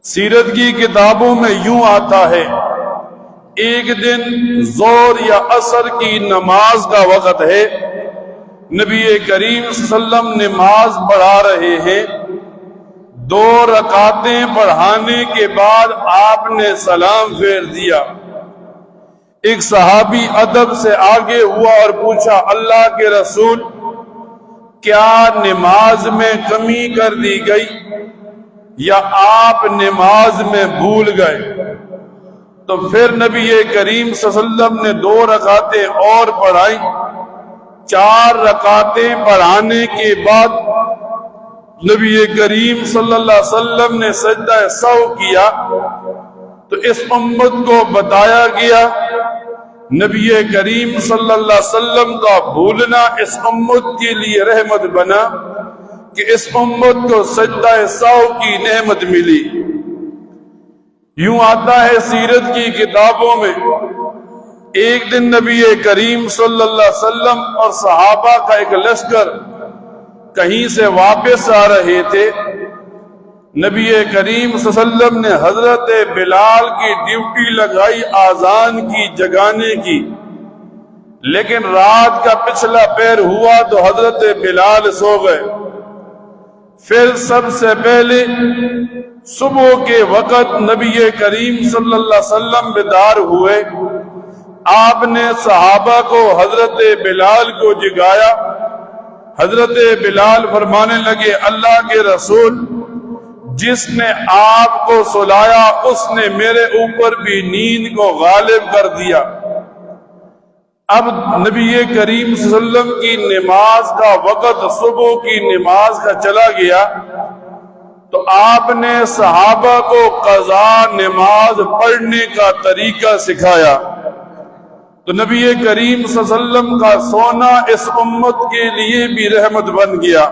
سیرت کی کتابوں میں یوں آتا ہے، ایک دن ظہر یا عصر کی نماز کا وقت ہے، نبی کریم صلی اللہ علیہ وسلم نماز پڑھا رہے ہیں، 2 رکعتیں پڑھانے کے بعد آپ نے سلام پھیر دیا۔ ایک صحابی ادب سے آگے ہوا اور پوچھا، اللہ کے رسول، کیا نماز میں کمی کر دی گئی یا آپ نماز میں بھول گئے؟ تو پھر نبی کریم صلی اللہ علیہ وسلم نے 2 رکعتیں اور پڑھائی۔ 4 رکعتیں پڑھانے کے بعد نبی کریم صلی اللہ علیہ وسلم نے سجدہ سہو کیا تو اس امت کو بتایا گیا، نبی کریم صلی اللہ علیہ وسلم کا بھولنا اس امت کے لیے رحمت بنا کہ اس امت کو سجدہ سہو کی نعمت ملی۔ یوں آتا ہے سیرت کی کتابوں میں، ایک دن نبی کریم صلی اللہ علیہ وسلم اور صحابہ کا ایک لشکر کہیں سے واپس آ رہے تھے۔ نبی کریم صلی اللہ علیہ وسلم نے حضرت بلال کی ڈیوٹی لگائی آذان کی جگانے کی، لیکن رات کا پچھلا پہر ہوا تو حضرت بلال سو گئے۔ پھر سب سے پہلے صبح کے وقت نبی کریم صلی اللہ علیہ وسلم بیدار ہوئے، آپ نے صحابہ کو حضرت بلال کو جگایا۔ حضرت بلال فرمانے لگے، اللہ کے رسول، جس نے آپ کو سلایا اس نے میرے اوپر بھی نیند کو غالب کر دیا۔ اب نبی کریم صلی اللہ علیہ وسلم کی نماز کا وقت صبح کی نماز کا چلا گیا تو آپ نے صحابہ کو قضا نماز پڑھنے کا طریقہ سکھایا۔ تو نبی کریم صلی اللہ علیہ وسلم کا سونا اس امت کے لیے بھی رحمت بن گیا۔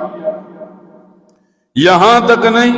یہاں تک نہیں،